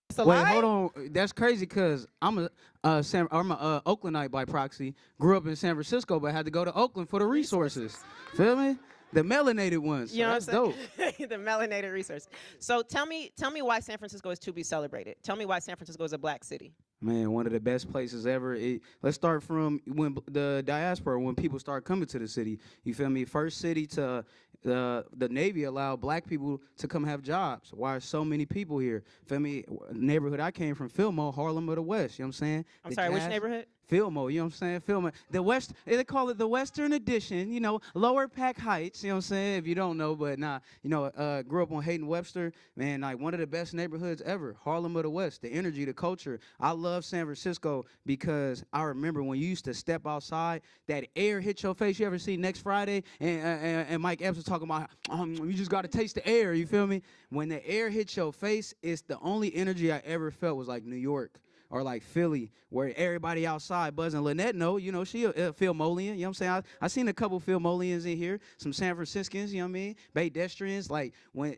It's a Wait, lie? hold on. That's crazy because I'm a Oaklandite by proxy. Grew up in San Francisco, but had to go to Oakland for the resources. Feel me? The melanated ones. You So know that's what I'm dope. saying? The melanated resource. So tell me why San Francisco is to be celebrated. Tell me why San Francisco is a black city. Man, one of the best places ever. Let's start from when the diaspora, when people start coming to the city. You feel me? First city to the Navy allowed black people to come have jobs. Why are so many people here? Feel me? Neighborhood I came from, Fillmore, Harlem of the West. You know what I'm saying? I'm The sorry, which jazz. neighborhood? Fillmore, you know what I'm saying? Fillmore. The West, they call it the Western Edition, you know, Lower Pack Heights, you know what I'm saying? If you don't know, but nah, you know, grew up on Hayden Webster, man, like one of the best neighborhoods ever. Harlem of the West, the energy, the culture. I love San Francisco because I remember when you used to step outside, that air hit your face. You ever see Next Friday? And Mike Epps was talking about, you just got to taste the air, you feel me? When the air hits your face, it's the only energy I ever felt was like New York or like Philly, where everybody outside buzzing. Lynette know, you know, she a Philmolian, you know what I'm saying? I seen a couple Philmolians in here, some San Franciscans, you know what I mean? Pedestrians, like when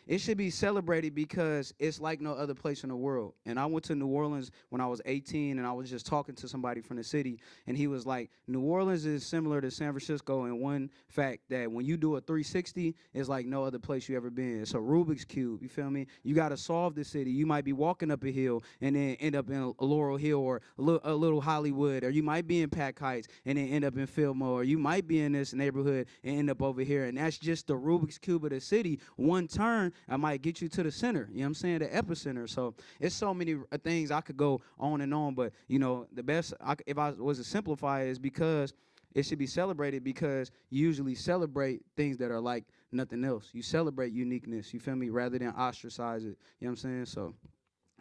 it should be celebrated because it's like no other place in the world. And I went to New Orleans when I was 18, and I was just talking to somebody from the city, and he was like, New Orleans is similar to San Francisco in one fact, that when you do a 360, it's like no other place you ever been. It's a Rubik's Cube, you feel me? You got to solve the city. You might be walking up a hill and then end up in Laurel Hill or a little Hollywood, or you might be in Pack Heights and then end up in Fillmore, or you might be in this neighborhood and end up over here. And that's just the Rubik's Cube of the city. One turn, I might get you to the center, you know what I'm saying, the epicenter. So it's so many things I could go on and on, but, you know, the best, if I was to simplify it, is because it should be celebrated because you usually celebrate things that are like nothing else. You celebrate uniqueness, you feel me, rather than ostracize it, you know what I'm saying?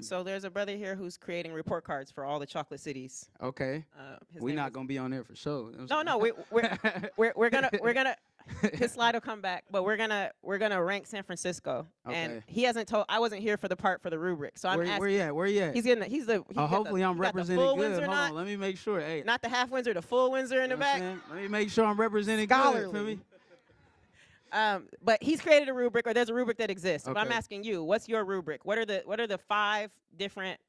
So there's a brother here who's creating report cards for all the chocolate cities. Okay. We're not going to be on there for sure. No, no, we're gonna his slide will come back, but we're gonna rank San Francisco. And Okay. he hasn't told. I wasn't here for the part for the rubric, so I'm asking. Where you at? Where you at? He's getting the, he's the. He got Hopefully the, I'm he got the representing full good. Windsor, Hold not on, let me make sure. Hey, not the half Windsor, the full Windsor in the you know what I'm back. saying? Let me make sure I'm representing Scholarly. good. Feel me? But he's created a rubric, or there's a rubric that exists. But I'm Okay. asking you, what's your rubric? What are the 5 different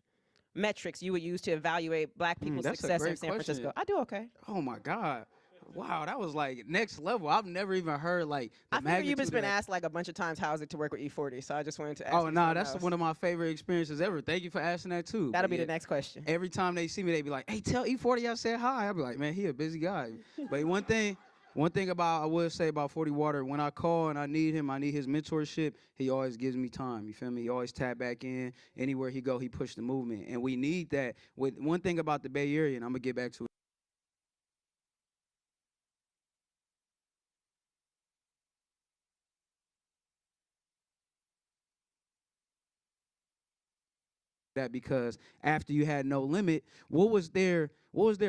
metrics you would use to evaluate black people's That's a success in great San question. Francisco? I do okay. Oh my God. Wow, that was like next level. I've never even heard like the I figure magnitude you've just of been that. asked like a bunch of times how is it to work with E40, so I just wanted to ask. Oh you no, something that's else. one of my favorite experiences ever. Thank you for asking that too. That'll But be yeah, the next question. every time they see me, they be like, "Hey, tell E40 I said hi." I'll be like, "Man, he a busy guy." But one thing about I would say about 40 Water, when I call and I need him, I need his mentorship, he always gives me time. You feel me? He always tap back in. Anywhere he go, he push the movement. And we need that. With one thing about the Bay Area, and I'm gonna get back to that, because after you had No Limit, what was their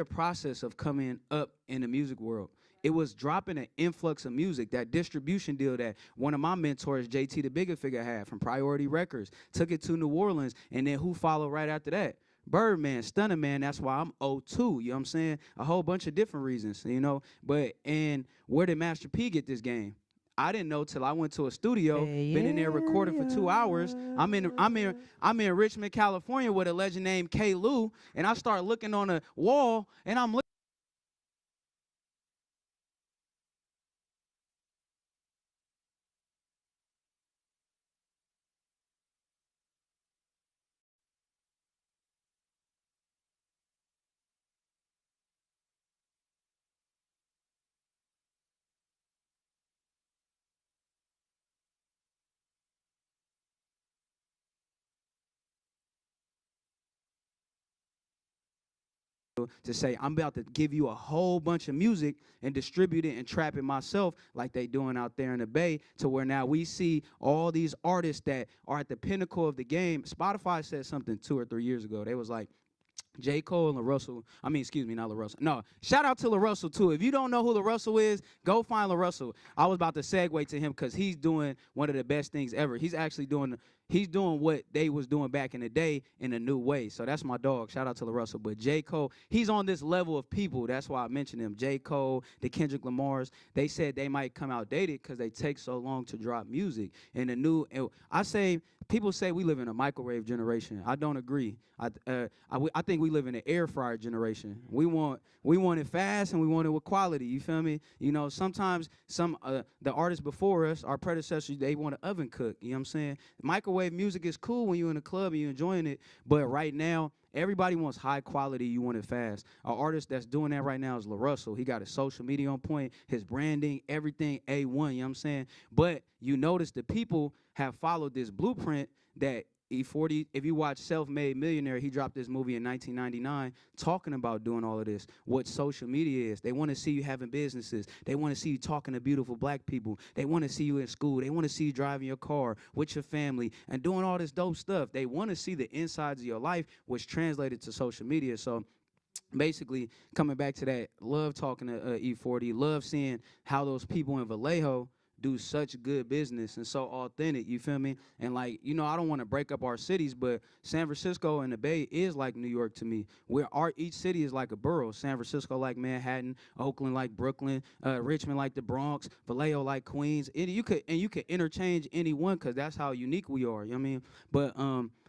process of coming up in the music world? It was dropping an influx of music, that distribution deal that one of my mentors, JT the Bigger Figure, had from Priority Records, took it to New Orleans, and then who followed right after that? Birdman, Stunner Man, that's why I'm O2, you know what I'm saying? A whole bunch of different reasons, you know? But, and where did Master P get this game? I didn't know till I went to a studio, been in there recording for 2 hours. I'm in Richmond, California with a legend named K. Lou, and I start looking on a wall, and I'm looking to say, I'm about to give you a whole bunch of music and distribute it and trap it myself like they doing out there in the Bay, to where now we see all these artists that are at the pinnacle of the game. Spotify said something 2 or 3 years ago. They was like, J. Cole and LaRussell. I mean, excuse me, not LaRussell. No, shout out to LaRussell too. If you don't know who LaRussell is, go find LaRussell. I was about to segue to him because he's doing one of the best things ever. He's doing what they was doing back in the day in a new way. So that's my dog. Shout out to LaRussell. But J. Cole, he's on this level of people. That's why I mentioned him. J. Cole, the Kendrick Lamars, they said they might come outdated because they take so long to drop music. And people say we live in a microwave generation. I don't agree. I think we live in an air fryer generation. We want it fast and we want it with quality. You feel me? You know, sometimes the artists before us, our predecessors, they want to oven cook. You know what I'm saying? Microwave music is cool when you're in a club and you're enjoying it, but right now everybody wants high quality. You want it fast. An artist that's doing that right now is LaRussell. He got his social media on point, his branding, everything A1. You know what I'm saying? But you notice the people have followed this blueprint that E40, if you watch Self-Made Millionaire, he dropped this movie in 1999 talking about doing all of this, what social media is. They want to see you having businesses. They want to see you talking to beautiful black people. They want to see you in school. They want to see you driving your car with your family and doing all this dope stuff. They want to see the insides of your life, which translated to social media. So basically, coming back to that, love talking to E40, love seeing how those people in Vallejo do such good business and so authentic, you feel me? And like, you know, I don't want to break up our cities, but San Francisco and the Bay is like New York to me. Where each city is like a borough. San Francisco like Manhattan, Oakland like Brooklyn, Richmond like the Bronx, Vallejo like Queens. You could interchange any one because that's how unique we are, you know what I mean? But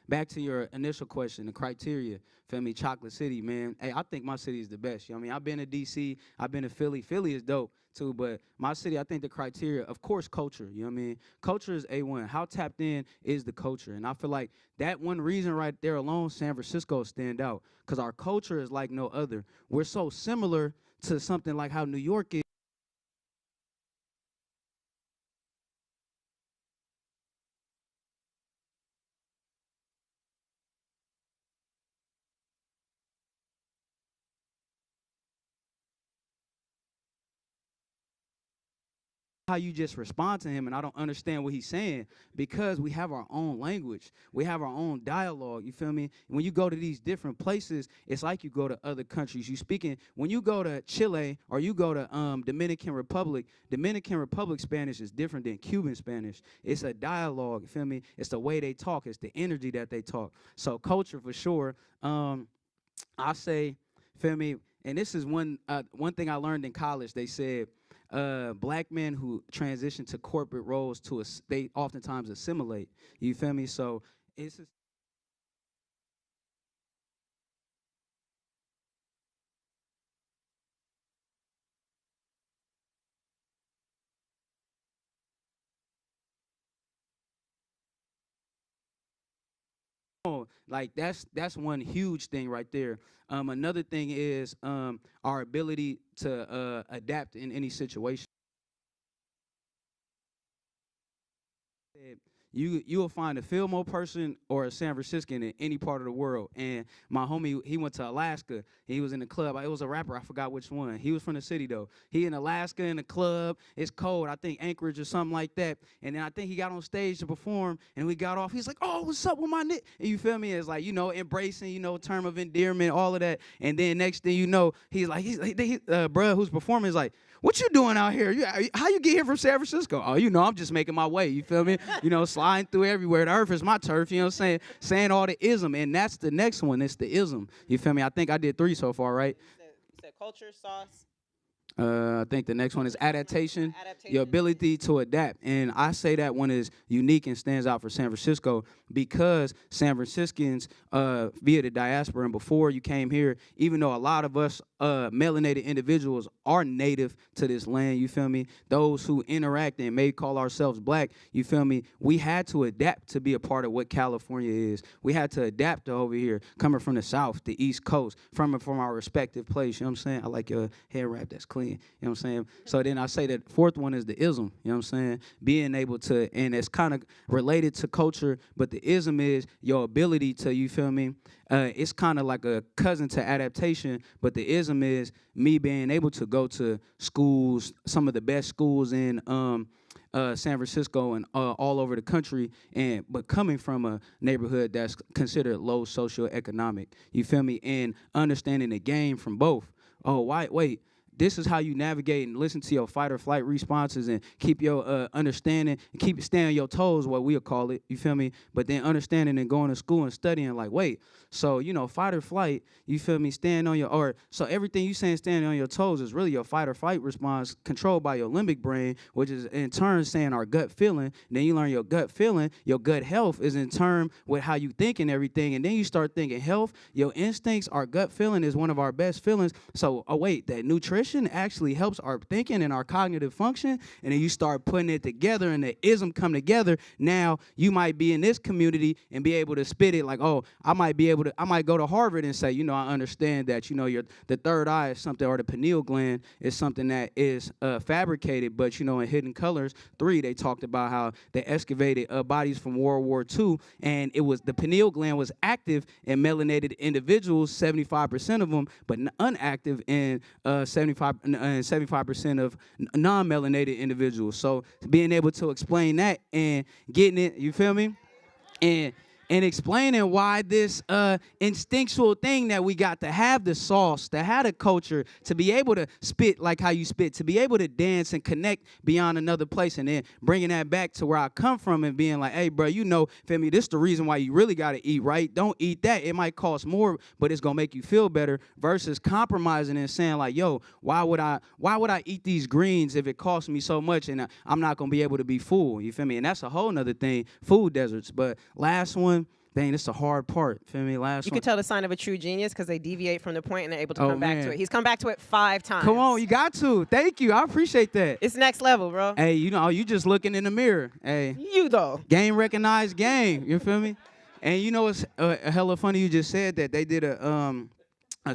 back to your initial question, the criteria, feel me, Chocolate City, man. Hey, I think my city is the best, you know what I mean? I've been to D.C., I've been to Philly. Philly is dope too, but my city, I think the criteria, of course, culture, you know what I mean? Culture is A1. How tapped in is the culture? And I feel like that one reason right there alone, San Francisco stand out, because our culture is like no other. We're so similar to something like how New York is. How you just respond to him and I don't understand what he's saying because we have our own language. We have our own dialogue, you feel me? When you go to these different places, it's like you go to other countries. When you go to Chile or you go to Dominican Republic Spanish is different than Cuban Spanish. It's a dialogue, you feel me? It's the way they talk. It's the energy that they talk. So culture for sure. I say, feel me? And this is one thing I learned in college. They said, black men who transition to corporate roles they oftentimes assimilate. You feel me? So it's just, like that's one huge thing right there. Another thing is our ability to adapt in any situation. You'll find a Fillmore person or a San Franciscan in any part of the world. And my homie, he went to Alaska. He was in the club. It was a rapper. I forgot which one. He was from the city though. He in Alaska in the club. It's cold. I think Anchorage or something like that. And then I think he got on stage to perform. And we got off. He's like, "Oh, what's up with my nick?" And you feel me? It's like, you know, embracing, you know, term of endearment, all of that. And then next thing you know, bruh who's performing is like, "What you doing out here? How you get here from San Francisco?" "Oh, you know, I'm just making my way." You feel me? You know, sliding through everywhere. The earth is my turf. You know what I'm saying? Saying all the ism, and that's the next one. It's the ism. You feel me? I think I did 3 so far, right? You said culture, sauce. I think the next one is adaptation, Adaptation. your ability to adapt. And I say that one is unique and stands out for San Francisco because San Franciscans, via the diaspora and before you came here, even though a lot of us melanated individuals are native to this land, you feel me? Those who interact and may call ourselves black, you feel me? We had to adapt to be a part of what California is. We had to adapt to over here, coming from the South, the East Coast, from our respective place, you know what I'm saying? I like your hair wrap, that's clean. You know what I'm saying? So then I say that fourth one is the ism, you know what I'm saying? Being able to, and it's kind of related to culture, but the ism is your ability to, you feel me? It's kind of like a cousin to adaptation, but the ism is me being able to go to schools, some of the best schools in San Francisco and all over the country, but coming from a neighborhood that's considered low socioeconomic. You feel me? And understanding the game from both. Oh, wait. This is how you navigate and listen to your fight or flight responses and keep your understanding and keep staying on your toes, what we'll call it, you feel me? But then understanding and going to school and studying like, wait, so, fight or flight, you feel me, so everything you saying standing on your toes is really your fight or flight response controlled by your limbic brain, which is in turn saying our gut feeling. And then you learn your gut feeling, your gut health is in turn with how you think and everything. And then you start thinking health, your instincts, our gut feeling is one of our best feelings. So, that nutrition actually helps our thinking and our cognitive function, and then you start putting it together and the ism come together. Now you might be in this community and be able to spit it like, oh, I might go to Harvard and say, I understand that, the third eye is something, or the pineal gland is something that is fabricated, but, in Hidden Colors 3, they talked about how they excavated bodies from World War II, and the pineal gland was active in melanated individuals, 75% of them, but unactive in 75% of non-melanated individuals. So being able to explain that and getting it, you feel me? And explaining why this instinctual thing that we got to have the sauce, to have the culture, to be able to spit like how you spit, to be able to dance and connect beyond another place, and then bringing that back to where I come from and being like, hey, bro, feel me, this is the reason why you really got to eat right. Don't eat that. It might cost more, but it's going to make you feel better, versus compromising and saying like, yo, why would I eat these greens if it costs me so much and I'm not going to be able to be full? You feel me? And that's a whole nother thing, food deserts. But last one, dang, this is the hard part. Feel me? You can tell the sign of a true genius because they deviate from the point and they're able to come back to it. He's come back to it 5 times. Come on, you got to. Thank you. I appreciate that. It's next level, bro. Hey, you just looking in the mirror. Hey. You, though. Game recognized game. You feel me? And it's hella funny you just said that. They did a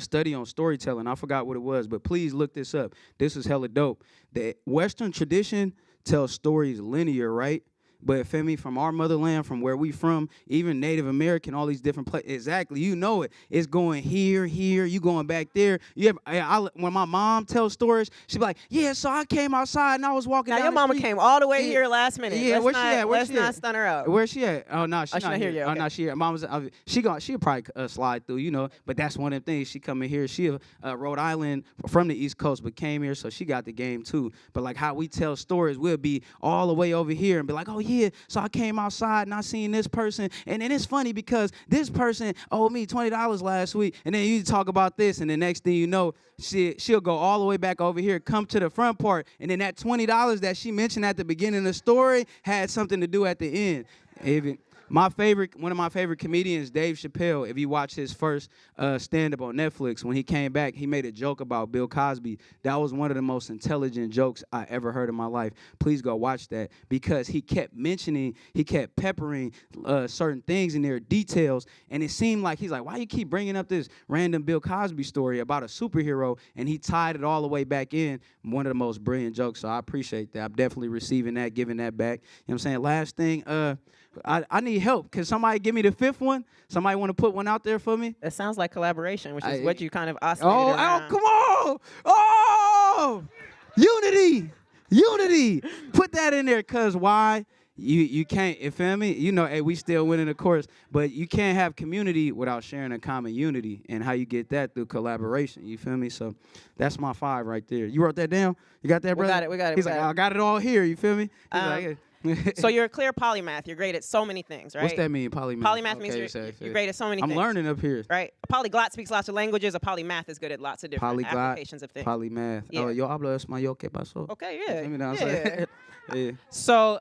study on storytelling. I forgot what it was, but please look this up. This is hella dope. The Western tradition tells stories linear, right? But feel me, from our motherland, from where we from, even Native American, all these different places, exactly, it's going here, you going back there. When my mom tells stories, she be like, yeah, so I came outside and I was walking down your the mama street. came all the way here last minute. Yeah, where's she at? Let's not stun her out. Where's she at? Oh, no, she's not here. Yet. Oh, okay. no, she here. Mom's, she'll probably slide through, but that's one of the things. She come in here. She Rhode Island from the East Coast, but came here, so she got the game too. But like how we tell stories, we'll be all the way over here and be like, oh, yeah, so I came outside and I seen this person, and then it's funny because this person owed me $20 last week, and then you talk about this, and the next thing you know, she'll go all the way back over here, come to the front part, and then that $20 that she mentioned at the beginning of the story had something to do at the end. Even one of my favorite comedians, Dave Chappelle, if you watch his first stand-up on Netflix, when he came back, he made a joke about Bill Cosby. That was one of the most intelligent jokes I ever heard in my life. Please go watch that, because he kept peppering certain things in there, details, and it seemed like he's like, why you keep bringing up this random Bill Cosby story about a superhero? And he tied it all the way back in. One of the most brilliant jokes, so I appreciate that. I'm definitely receiving that, giving that back. You know what I'm saying? Last thing, I need help. Can somebody give me the 5th one? Somebody want to put one out there for me? That sounds like collaboration, which is what you kind of oscillated around. Come on! Oh! Unity! Put that in there, because why? You can't, you feel me? Hey, we still winning the course, but you can't have community without sharing a common unity, and how you get that through collaboration, you feel me? So that's my 5 right there. You wrote that down? You got that, brother? We got it. He's like, I got it all here, you feel me? He's like, yeah. So you're a clear polymath. You're great at so many things, right? What's that mean, polymath? Polymath means you're great at so many things. I'm learning up here. Right? A polyglot speaks lots of languages. A polymath is good at lots of different applications of things. Polymath. Yeah. Oh, yo hablo español, ¿qué pasó? Okay, yeah. Yeah. Yeah. So,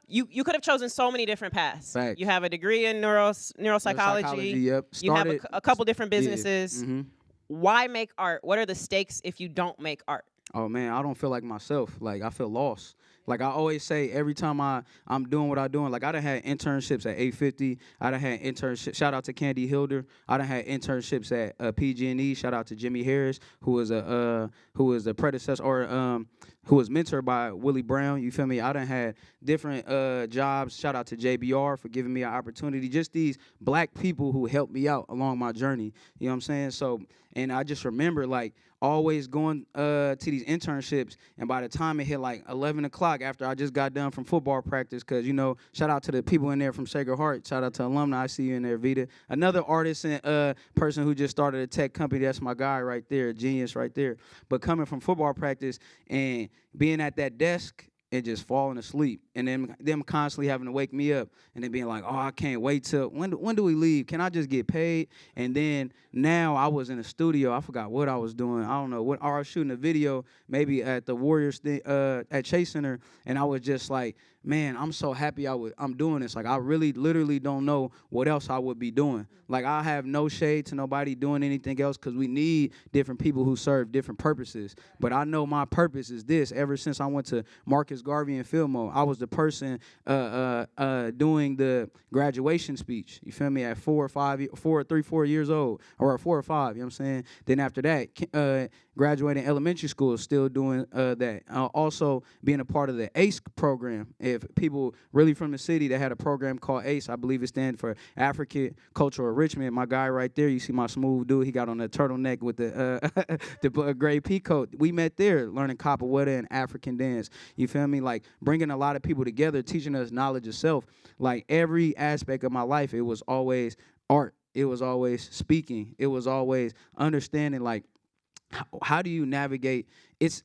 you could have chosen so many different paths. Facts. You have a degree in neuropsychology. Yep. You have a couple different businesses. Yeah. Mm-hmm. Why make art? What are the stakes if you don't make art? Oh, man, I don't feel like myself. Like, I feel lost. Like I always say, every time I'm doing what I'm doing, like I done had internships at 850. I done had internships. Shout out to Candy Hilder. I done had internships at PG&E. Shout out to Jimmy Harris, who was a predecessor, or who was mentored by Willie Brown. You feel me? I done had different jobs. Shout out to JBR for giving me an opportunity. Just these black people who helped me out along my journey. You know what I'm saying? So, and I just remember, like, always going to these internships, and by the time it hit like 11 o'clock after I just got done from football practice, because, you know, shout out to the people in there from Sacred Heart, shout out to alumni, I see you in there, Vita. Another artist and person who just started a tech company, that's my guy right there, genius right there. But coming from football practice and being at that desk and just falling asleep, and then them constantly having to wake me up, and then being like, oh, I can't wait till, when do we leave? Can I just get paid? And then now I was in a studio. I forgot what I was doing. I don't know what. I was shooting a video maybe at the Warriors thing, at Chase Center, and I was just like, man, I'm so happy I'm doing this. Like, I really literally don't know what else I would be doing. Like, I have no shade to nobody doing anything else, because we need different people who serve different purposes. But I know my purpose is this. Ever since I went to Marcus Garvey and Fillmore, I was the person doing the graduation speech. You feel me? At 4 or 4 years old, or 4 or 5. You know what I'm saying? Then after that, graduating elementary school, still doing that. Also being a part of the ACE program. If people really from the city that had a program called ACE, I believe it stands for African Cultural Enrichment. My guy right there, you see my smooth dude, he got on the turtleneck with the the gray pea coat. We met there learning capoeira and African dance. You feel me? Like, bringing a lot of people together, teaching us knowledge of self. Like, every aspect of my life, it was always art. It was always speaking. It was always understanding, like, how do you navigate?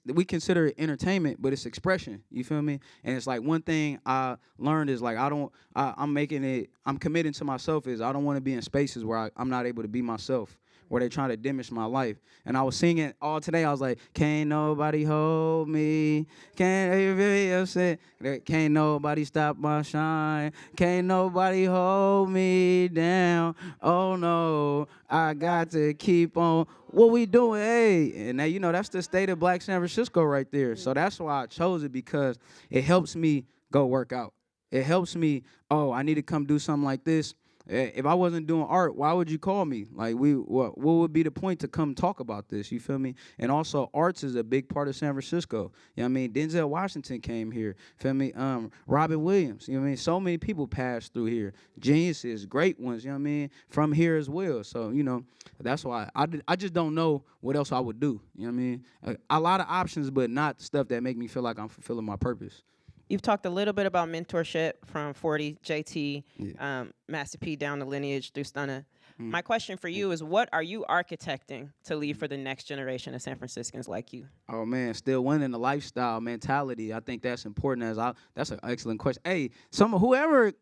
We consider it entertainment, but it's expression. You feel me? And it's like, one thing I learned is, like, I'm committing to myself is I don't want to be in spaces where I'm not able to be myself, where they're trying to diminish my life. And I was singing all today. I was like, can't nobody hold me. Can't you really upset? Can't nobody stop my shine. Can't nobody hold me down. Oh no, I got to keep on. What we doing? Hey, and now, you know, that's the state of Black San Francisco right there. So that's why I chose it, because it helps me go work out. It helps me, oh, I need to come do something like this. If I wasn't doing art, why would you call me? Like, what would be the point to come talk about this? You feel me? And also, arts is a big part of San Francisco. You know what I mean? Denzel Washington came here. Feel me? Robin Williams. You know what I mean? So many people passed through here. Geniuses, great ones. You know what I mean? From here as well. So, you know, that's why I just don't know what else I would do. You know what I mean? A lot of options, but not stuff that make me feel like I'm fulfilling my purpose. You've talked a little bit about mentorship from 40, JT, Master P, down the lineage through Stunna. My question for you is, what are you architecting to leave for the next generation of San Franciscans like you? Oh man, still winning, the lifestyle mentality. I think that's important. That's an excellent question. Hey, whoever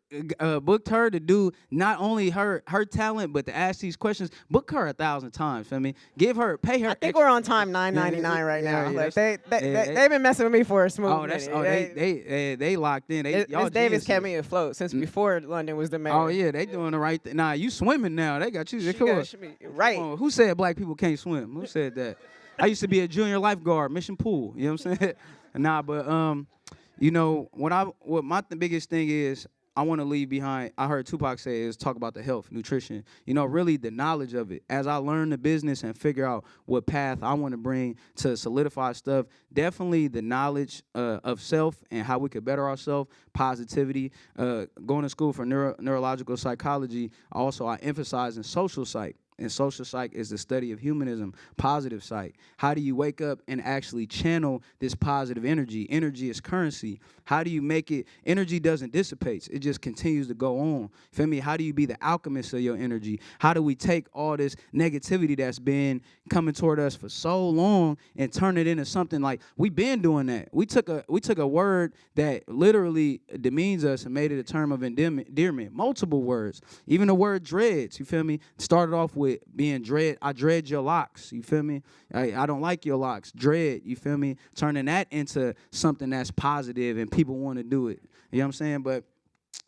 booked her to do not only her talent, but to ask these questions, book her 1,000 times. Feel me? Pay her. I think we're on time $9.99 right now. Like, they've been messing with me for a smooth minute. They locked in. Miss Davis kept me afloat since before London was the mayor. Oh yeah, they doing the right thing. Nah, you swimming now. They got you. Right. Come on. Who said black people can't swim? Who said that? I used to be a junior lifeguard, Mission Pool. You know what I'm saying? Nah, but you know, what my biggest thing is, I want to leave behind, I heard Tupac say, is talk about the health, nutrition, you know, really the knowledge of it. As I learn the business and figure out what path I want to bring to solidify stuff, definitely the knowledge of self and how we could better ourselves, positivity, going to school for neurological psychology. Also, I emphasize in social psych. And social psych is the study of humanism, positive psych. How do you wake up and actually channel this positive energy? Energy is currency. How do you make it? Energy doesn't dissipate. It just continues to go on. Feel me? How do you be the alchemist of your energy? How do we take all this negativity that's been coming toward us for so long and turn it into something like, we've been doing that. We took a word that literally demeans us and made it a term of endearment. Multiple words. Even the word dreads, you feel me? Started off with being dread. I dread your locks. You feel me? I don't like your locks. Dread. You feel me? Turning that into something that's positive and people want to do it. You know what I'm saying? But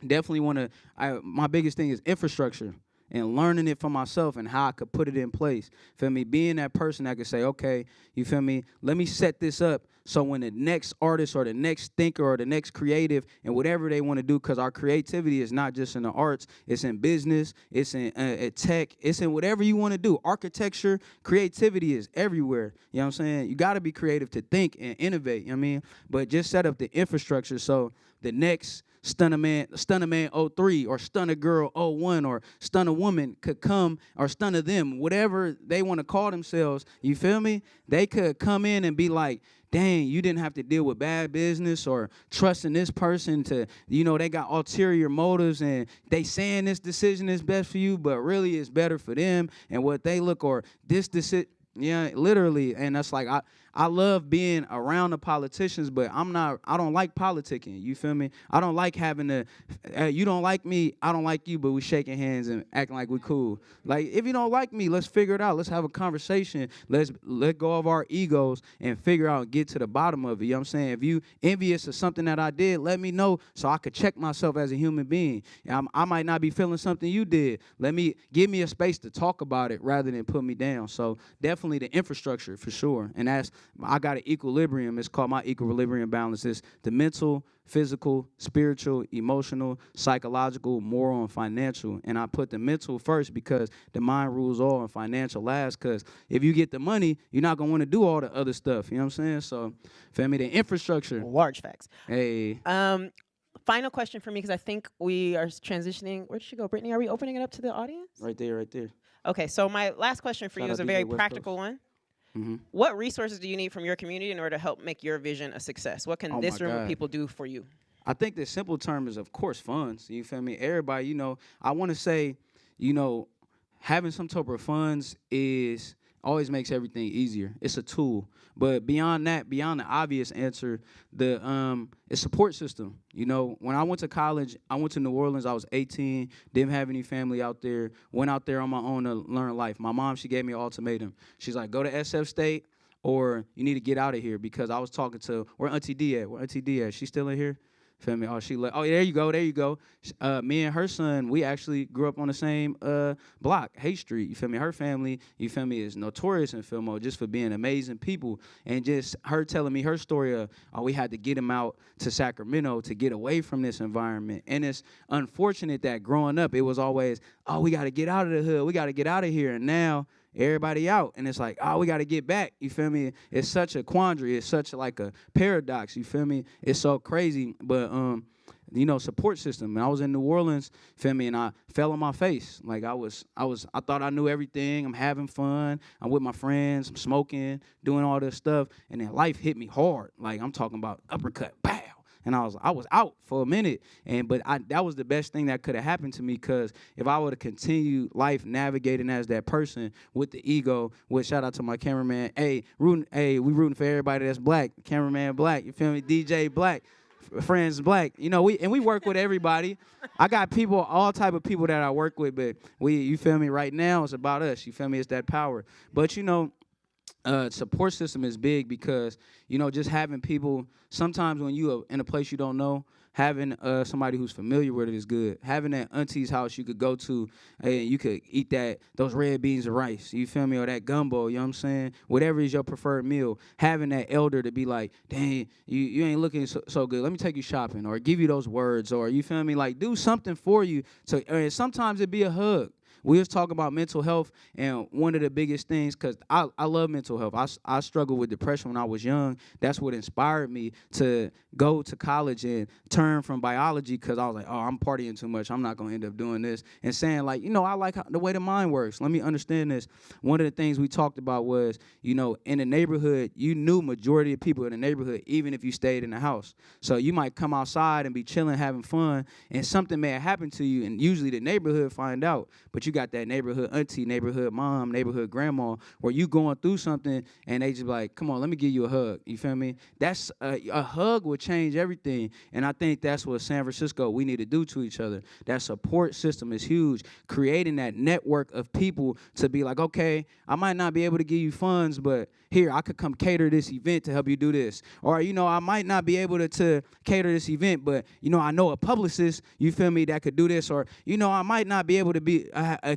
definitely want to. My biggest thing is infrastructure and learning it for myself and how I could put it in place. Feel me? Being that person that could say, okay, you feel me? Let me set this up So when the next artist or the next thinker or the next creative and whatever they want to do, because our creativity is not just in the arts, it's in business, it's in tech, it's in whatever you want to do. Architecture, creativity is everywhere. You know what I'm saying? You got to be creative to think and innovate, you know what I mean? But just set up the infrastructure so the next Stunner Man 03 or Stunner Girl 01 or Stunner Woman could come, or Stunner Them, whatever they want to call themselves, you feel me? They could come in and be like, dang, you didn't have to deal with bad business or trusting this person to, you know, they got ulterior motives and they saying this decision is best for you, but really it's better for them and what they look, or this decision. Yeah, literally. And that's like, I love being around the politicians, but I don't like politicking. You feel me? I don't like having to, you don't like me, I don't like you, but we shaking hands and acting like we cool. Like, if you don't like me, let's figure it out. Let's have a conversation. Let's let go of our egos and figure out, get to the bottom of it. You know what I'm saying? If you envious of something that I did, let me know so I could check myself as a human being. I might not be feeling something you did. Give me a space to talk about it rather than put me down. So definitely the infrastructure for sure. And I got an equilibrium. It's called my equilibrium balance. It's the mental, physical, spiritual, emotional, psychological, moral, and financial. And I put the mental first because the mind rules all and financial last, because if you get the money, you're not going to want to do all the other stuff. You know what I'm saying? So, family, the infrastructure. Large facts. Hey. Final question for me, because I think we are transitioning. Where did she go? Brittany, are we opening it up to the audience? Right there, right there. Okay, so my last question for you is a very practical one. Mm-hmm. What resources do you need from your community in order to help make your vision a success? What can this room of people do for you? I think the simple term is, of course, funds. You feel me? Everybody, you know, I want to say, you know, having some type of funds always makes everything easier. It's a tool. But beyond that, beyond the obvious answer, the support system. You know, when I went to college, I went to New Orleans. I was 18, didn't have any family out there, went out there on my own to learn life. My mom, she gave me an ultimatum. She's like, go to SF State or you need to get out of here, because I was talking to, where Auntie D at? Where Auntie D at? She still in here? Feel me? Oh, there you go, there you go. Me and her son, we actually grew up on the same block, Hay Street. You feel me? Her family, you feel me, is notorious in Fillmore just for being amazing people. And just her telling me her story of, we had to get him out to Sacramento to get away from this environment. And it's unfortunate that growing up, it was always, we got to get out of the hood. We got to get out of here. And now everybody out, and it's like, we got to get back. You feel me? It's such a quandary. It's such like a paradox. You feel me? It's so crazy. But you know, support system. And I was in New Orleans, feel me, and I fell on my face. Like I thought I knew everything. I'm having fun. I'm with my friends. I'm smoking, doing all this stuff, and then life hit me hard. Like I'm talking about uppercut, pow. And I was out for a minute, but that was the best thing that could have happened to me, because if I would have continued life navigating as that person with the ego, which shout out to my cameraman, we rooting for everybody that's black, cameraman black, you feel me, DJ black, friends black, you know, we work with everybody. I got people, all type of people that I work with, but you feel me, right now it's about us, you feel me, it's that power. But you know, support system is big, because, you know, just having people, sometimes when you are in a place you don't know, having somebody who's familiar with it is good. Having that auntie's house you could go to, and you could eat those red beans and rice, you feel me, or that gumbo, you know what I'm saying? Whatever is your preferred meal. Having that elder to be like, dang, you ain't looking so good. Let me take you shopping, or give you those words, or you feel me, like do something for you. And sometimes it be a hug. We was talking about mental health, and one of the biggest things, because I love mental health. I struggled with depression when I was young. That's what inspired me to go to college and turn from biology, because I was like, I'm partying too much. I'm not going to end up doing this. And saying, like, you know, I like the way the mind works. Let me understand this. One of the things we talked about was, you know, in the neighborhood, you knew majority of people in the neighborhood, even if you stayed in the house. So you might come outside and be chilling, having fun, and something may have happened to you, and usually the neighborhood find out. But you got that neighborhood auntie, neighborhood mom, neighborhood grandma, where you going through something and they just like, come on, let me give you a hug. You feel me? That's a hug would change everything. And I think that's what San Francisco, we need to do to each other. That support system is huge. Creating that network of people to be like, okay, I might not be able to give you funds, but here, I could come cater this event to help you do this. Or, you know, I might not be able to cater this event, but, you know, I know a publicist, you feel me, that could do this. Or, you know, I might not be able to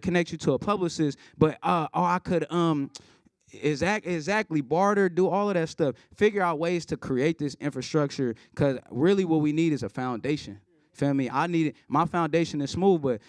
connect you to a publicist, but I could Exactly. Barter, do all of that stuff. Figure out ways to create this infrastructure, because really what we need is a foundation. Feel me? My foundation is smooth, but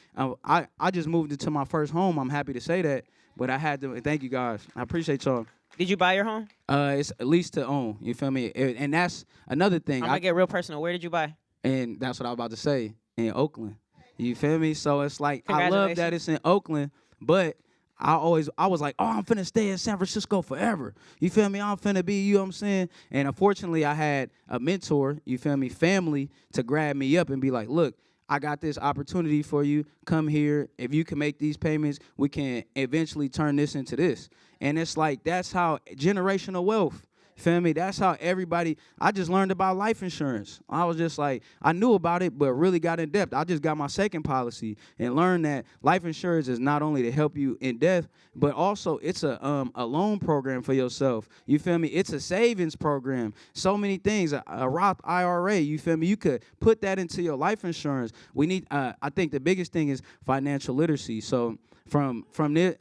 I just moved into my first home. I'm happy to say that, but I had to. Thank you guys. I appreciate y'all. Did you buy your home? It's at least to own. You feel me? And that's another thing. I'm gonna get real personal. Where did you buy? And that's what I was about to say. In Oakland. You feel me? So it's like, I love that it's in Oakland, but I was like, oh, I'm finna stay in San Francisco forever. You feel me? I'm finna be, you know what I'm saying? And unfortunately, I had a mentor, you feel me, family, to grab me up and be like, look, I got this opportunity for you. Come here. If you can make these payments, we can eventually turn this into this. And it's like, that's how generational wealth. Feel me? That's how everybody, I just learned about life insurance. I was just like, I knew about it, but really got in depth. I just got my second policy and learned that life insurance is not only to help you in death, but also it's a loan program for yourself. You feel me? It's a savings program. So many things, a Roth IRA, you feel me? You could put that into your life insurance. We need, I think the biggest thing is financial literacy. So from this,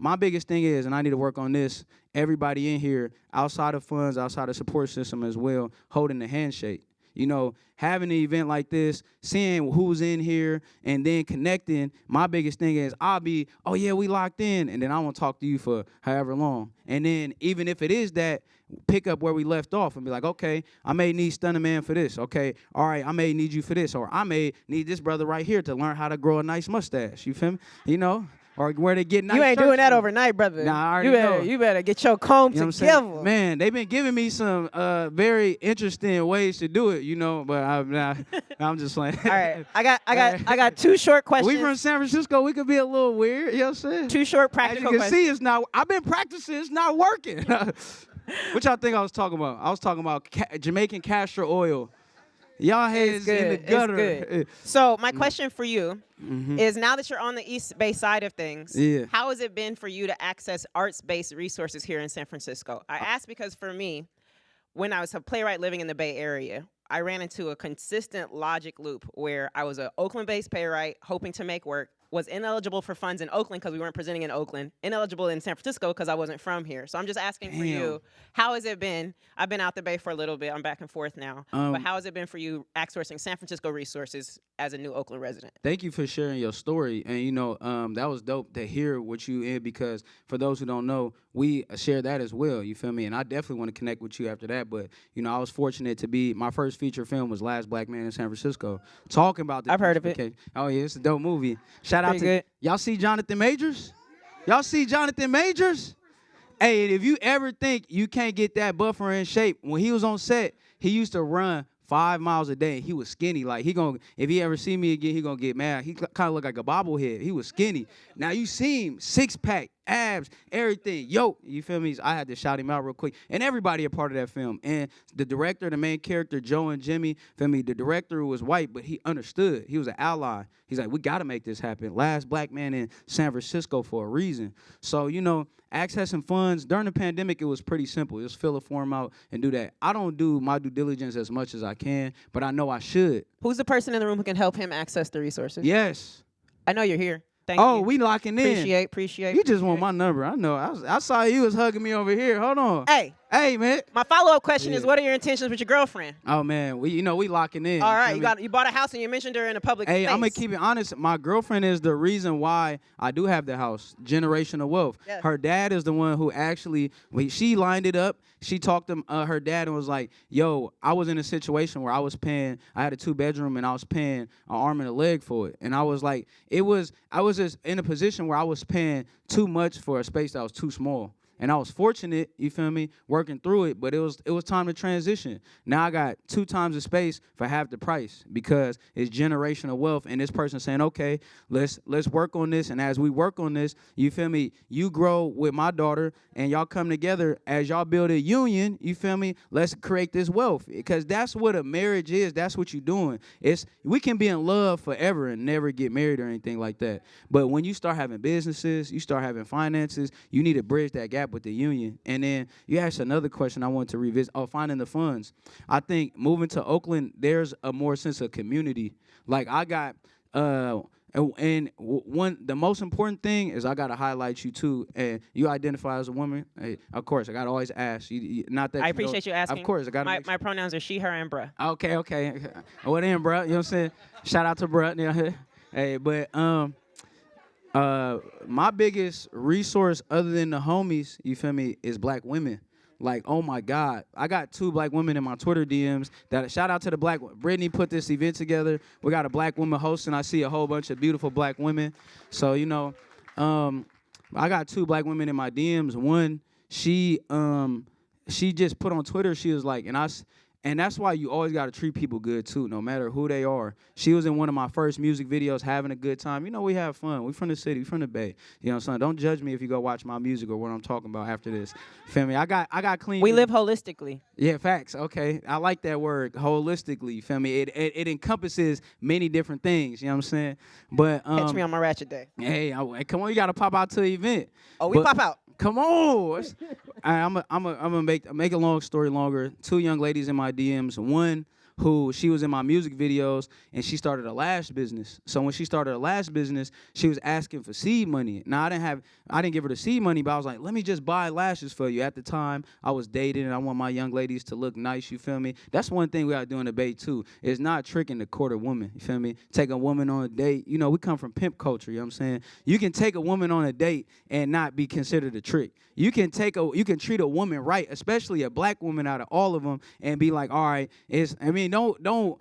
my biggest thing is, and I need to work on this, everybody in here, outside of funds, outside of support system as well, holding the handshake. You know, having an event like this, seeing who's in here, and then connecting, my biggest thing is I'll be, oh, yeah, we locked in, and then I won't talk to you for however long. And then even if it is that, pick up where we left off and be like, okay, I may need Stunner Man for this. Okay, all right, I may need you for this. Or I may need this brother right here to learn how to grow a nice mustache. You feel me? You know? Or where they get nice. You ain't doing that from. overnight, brother. Nah, I already know. You better get your comb together. Man, they've been giving me some very interesting ways to do it, you know. But I'm just playing. All right, I got two short questions. We from San Francisco. We could be a little weird. You know what I'm saying? Two short practical questions. As you can see, it's not. I've been practicing. It's not working. What y'all think I was talking about? I was talking about Jamaican castor oil. Y'all heads in the gutter. It's good. So my question for you is, now that you're on the East Bay side of things, how has it been for you to access arts-based resources here in San Francisco? I ask because for me, when I was a playwright living in the Bay Area, I ran into a consistent logic loop where I was an Oakland-based playwright hoping to make work, was ineligible for funds in Oakland because we weren't presenting in Oakland, ineligible in San Francisco because I wasn't from here. So I'm just asking for you, how has it been? I've been out the Bay for a little bit. I'm back and forth now. But how has it been for you accessing San Francisco resources as a new Oakland resident? Thank you for sharing your story. And, you know, that was dope to hear what you in, because for those who don't know, we share that as well. You feel me? And I definitely want to connect with you after that. But, you know, I was fortunate to be, my first feature film was Last Black Man in San Francisco. Talking about the I've heard of it. Oh, yeah, it's a dope movie. Shout out to good. Y'all see Jonathan Majors? Y'all see Jonathan Majors? Hey, if you ever think you can't get that buffer in shape, when he was on set, he used to run 5 miles a day. He was skinny. Like, if he ever see me again, he gonna get mad. He kind of looked like a bobblehead. He was skinny. Now you see him, 6-pack, abs, everything. Yo, you feel me? I had to shout him out real quick. And everybody a part of that film. And the director, the main character, Joe and Jimmy, feel me? The director was white, but he understood. He was an ally. He's like, we got to make this happen. Last black man in San Francisco for a reason. So, you know, accessing funds during the pandemic, it was pretty simple. Just fill a form out and do that. I don't do my due diligence as much as I can, but I know I should. Who's the person in the room who can help him access the resources? Yes. I know you're here. Thank you. Oh, we locking in. Appreciate. You just want my number. I know. I saw you was hugging me over here. Hold on. Hey, man. My follow-up question is, what are your intentions with your girlfriend? Oh, man. We locking in. All right. You bought a house and you mentioned her in a public space. I'm going to keep it honest. My girlfriend is the reason why I do have the house. Generational wealth. Yes. Her dad is the one who actually, she lined it up. She talked to her dad and was like, yo, I was in a situation where I had a 2-bedroom and I was paying an arm and a leg for it. And I was like, I was just in a position where I was paying too much for a space that was too small. And I was fortunate, you feel me, working through it, but it was time to transition. Now I got 2 times the space for half the price because it's generational wealth. And this person saying, okay, let's work on this. And as we work on this, you feel me, you grow with my daughter and y'all come together as y'all build a union, you feel me, let's create this wealth. Because that's what a marriage is. That's what you're doing. We can be in love forever and never get married or anything like that. But when you start having businesses, you start having finances, you need to bridge that gap with the union. And then you asked another question I wanted to revisit. Finding the funds. I think moving to Oakland, there's a more sense of community. Like I got The most important thing is I gotta highlight you too, and you identify as a woman. Hey, of course, I gotta always ask. Not that I appreciate you asking. Of course, I gotta. My pronouns are she, her, and bruh. Okay. What in, bro? You know what I'm saying? Shout out to bruh. You know? Hey, but my biggest resource other than the homies, you feel me, is black women. Like, oh my God, I got 2 black women in my Twitter DMs. That shout out to the black. Brittany put this event together. We got a black woman hosting. I see a whole bunch of beautiful black women. So I got 2 black women in my DMs. One, she just put on Twitter. She was like, and that's why you always got to treat people good too, no matter who they are. She was in one of my first music videos having a good time. You know, we have fun. We from the city, we from the Bay. You know what I'm saying? Don't judge me if you go watch my music or what I'm talking about after this. Feel me? I got clean. We live holistically. Yeah, facts. Okay. I like that word, holistically. Feel me? It encompasses many different things. You know what I'm saying? But catch me on my ratchet day. Hey, come on, you got to pop out to the event. Oh, we pop out. Come on. I'm gonna make a long story longer. 2 young ladies in my DMs. One who she was in my music videos and she started a lash business. So when she started a lash business, she was asking for seed money. Now I didn't give her the seed money, but I was like, let me just buy lashes for you. At the time, I was dating and I want my young ladies to look nice, you feel me? That's one thing we gotta do in the Bay too. It's not tricking the court of woman, you feel me? Take a woman on a date. You know, we come from pimp culture, you know what I'm saying? You can take a woman on a date and not be considered a trick. You can treat a woman right, especially a black woman out of all of them, and be like, all right, don't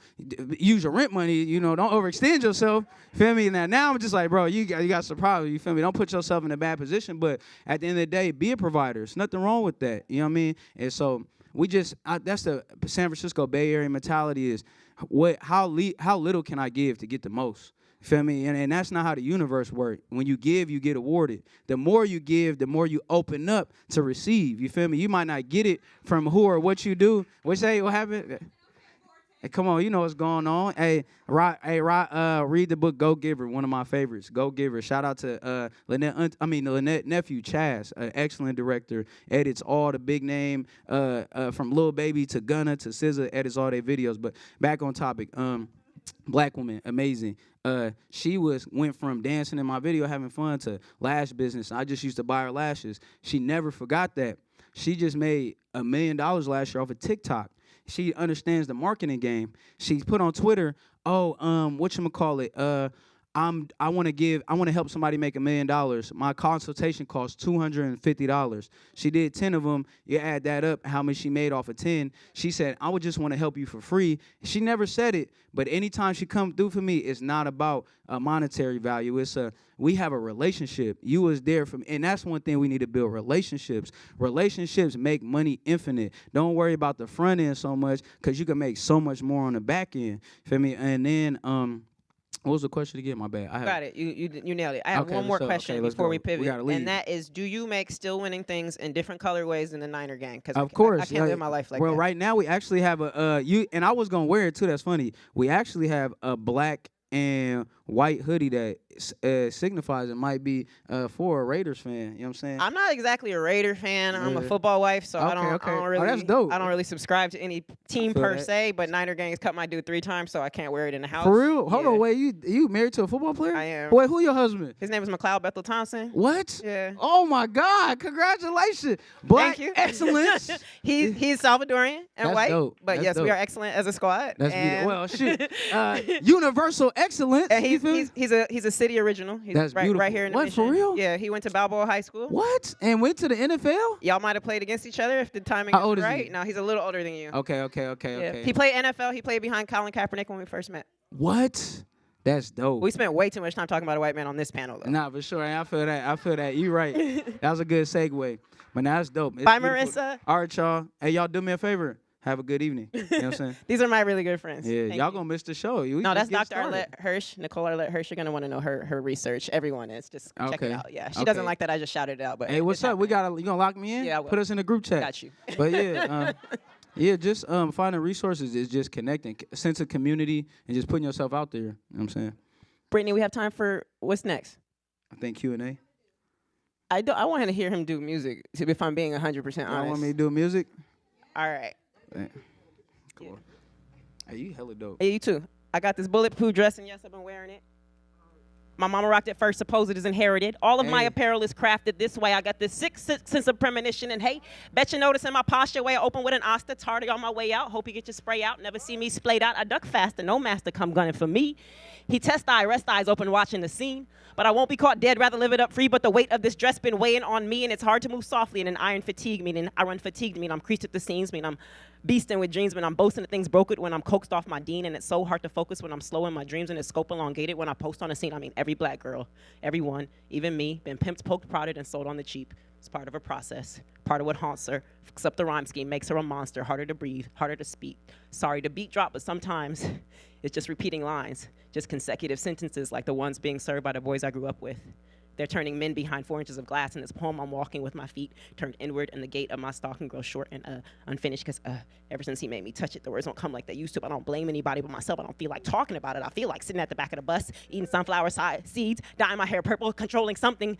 use your rent money, you know, don't overextend yourself, feel me? Now I'm just like, bro, you got some problems, you feel me? Don't put yourself in a bad position, but at the end of the day, be a provider. There's nothing wrong with that, you know what I mean? And so that's the San Francisco Bay Area mentality is, how little can I give to get the most? Feel me? And that's not how the universe works. When you give, you get awarded. The more you give, the more you open up to receive. You feel me? You might not get it from who or what you do. What happened? Hey, come on, you know what's going on. Hey, read the book Go Giver, one of my favorites. Go Giver. Shout out to Lynette nephew Chaz, an excellent director. Edits all the big name from Lil Baby to Gunna to SZA. Edits all their videos. But back on topic. Black woman, amazing. She went from dancing in my video, having fun, to lash business. I just used to buy her lashes. She never forgot that. She just made $1 million last year off of TikTok. She understands the marketing game. She put on Twitter, I want to help somebody make $1 million. My consultation costs $250. She did 10 of them. You add that up, how much she made off of 10. She said, I would just want to help you for free. She never said it, but anytime she come through for me, it's not about a monetary value. We have a relationship. You was there for me, and that's one thing we need to build, relationships. Relationships make money infinite. Don't worry about the front end so much, because you can make so much more on the back end. Feel me? And then what was the question again? My bad. Got it. You nailed it. I have one more question before we pivot, and that is: do you make still winning things in different colorways than the Niner gang? Because of course, I can't live my life like that. Well, right now we actually have and I was gonna wear it too. That's funny. We actually have a black and white hoodie that signifies it might be for a Raiders fan. You know what I'm saying? I'm not exactly a Raider fan. I'm a football wife, so I don't really. That's dope. I don't really subscribe to any team per se. But Niner gang has cut my dude 3 times, so I can't wear it in the house. For real? Hold on, wait. You married to a football player? I am. Wait, who your husband? His name is McLeod Bethel Thompson. What? Yeah. Oh my God! Congratulations, Black Thank you. excellence. He's Salvadorian and That's white. dope. But That's yes, dope. we are excellent as a squad. That's beautiful. Well, shit. Universal excellence. And he's a city original. He's That's beautiful. Right here in the What, Mission. for real? Yeah, he went to Balboa High School. What? And went to the NFL? Y'all might have played against each other if the timing How old is is right. he? No, he's a little older than you. Okay. Yeah. He played NFL. He played behind Colin Kaepernick when we first met. What? That's dope. We spent way too much time talking about a white man on this panel, though. Nah, for sure. I feel that. You right. That was a good segue. But now it's dope. It's Bye, beautiful. Marissa. All right, y'all. Hey, y'all do me a favor. Have a good evening. You know what I'm saying? These are my really good friends. Yeah, Thank y'all you. gonna miss the show. No, that's Dr. Arlette Hirsch, Nicole Arlette Hirsch. You're gonna want to know her research. Everyone is. Just check it out. Yeah, she doesn't like that I just shouted it out. But hey, what's up? You gonna lock me in? Yeah, I will. Put us in the group chat. Got you. But yeah, just finding resources is just connecting, a sense of community, and just putting yourself out there. You know what I'm saying? Brittany, we have time for what's next? I think Q&A. I want to hear him do music. If I'm being 100% honest. You want me to do music? All right. Cool. Hey, you hella dope. Hey, you too. I got this bulletproof dress, and yes, I've been wearing it. My mama rocked it first, suppose it is inherited. All of my apparel is crafted this way. I got this sick sense of premonition. And hey, bet you notice in my posture way I open with an Asta tardy on my way out. Hope you get your spray out. Never see me splayed out. I duck faster. No master come gunning for me. He test eye, rest eyes open watching the scene. But I won't be caught dead, rather live it up free. But the weight of this dress been weighing on me, and it's hard to move softly in an iron fatigue, meaning I run fatigued, meaning I'm creased at the seams, meaning I'm beasting with dreams, when I'm boasting that things broke it, when I'm coaxed off my dean, and it's so hard to focus when I'm slow in my dreams, and it's scope elongated when I post on a scene. I mean, every black girl, everyone, even me, been pimped, poked, prodded, and sold on the cheap. It's part of a process, part of what haunts her. Fucks up the rhyme scheme, makes her a monster, harder to breathe, harder to speak. Sorry to beat drop, but sometimes it's just repeating lines, just consecutive sentences like the ones being served by the boys I grew up with. They're turning men behind 4 inches of glass. In this poem, I'm walking with my feet turned inward, and the gate of my stocking grows short and unfinished, because ever since he made me touch it, the words don't come like they used to. I don't blame anybody but myself. I don't feel like talking about it. I feel like sitting at the back of the bus, eating sunflower seeds, dyeing my hair purple, controlling something,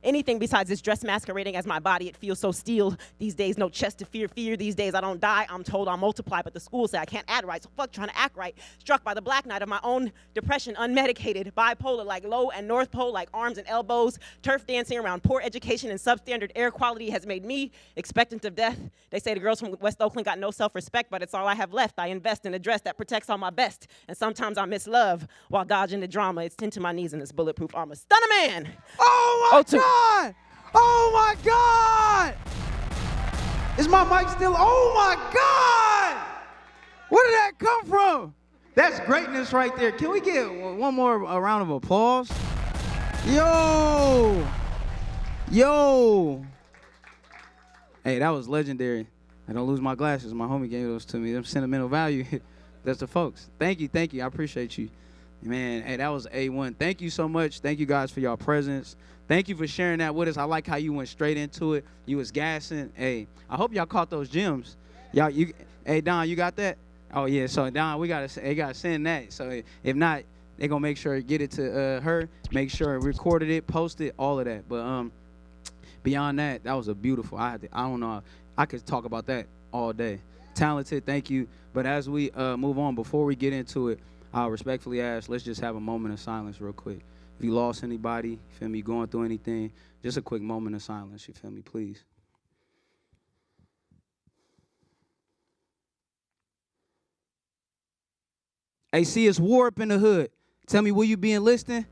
anything besides this dress masquerading as my body. It feels so steeled. These days, no chest to fear. These days, I don't die. I'm told I'll multiply, but the school say I can't add right, so fuck trying to act right. Struck by the black night of my own depression, unmedicated, bipolar, like low and North Pole, like arms and elbows, turf dancing around poor education and substandard air quality has made me expectant of death. They say the girls from West Oakland got no self-respect, but it's all I have left. I invest in a dress that protects all my best, and sometimes I miss love while dodging the drama. It's 10 to my knees in this bulletproof armor. Stunner man! Oh my God! Oh my God! Is my mic still? Oh my God! Where did that come from? That's greatness right there. Can we get one more round of applause? Yo! Hey, that was legendary. I don't lose my glasses. My homie gave those to me. Them sentimental value. That's the folks. Thank you. I appreciate you. Man, hey, that was A1. Thank you so much. Thank you guys for your presence. Thank you for sharing that with us. I like how you went straight into it. You was gassing. Hey, I hope y'all caught those gems. Hey, Don, you got that? Oh, yeah. So, Don, they got to send that. So, if not, they're going to make sure to get it to her, make sure recorded it, post it, all of that. But beyond that, that was a beautiful, I don't know, I could talk about that all day. Talented, thank you. But as we move on, before we get into it, I'll respectfully ask, let's just have a moment of silence real quick. If you lost anybody, you feel me, going through anything, just a quick moment of silence, you feel me, please. Hey, see, it's war up in the hood. Tell me, will you be enlisting?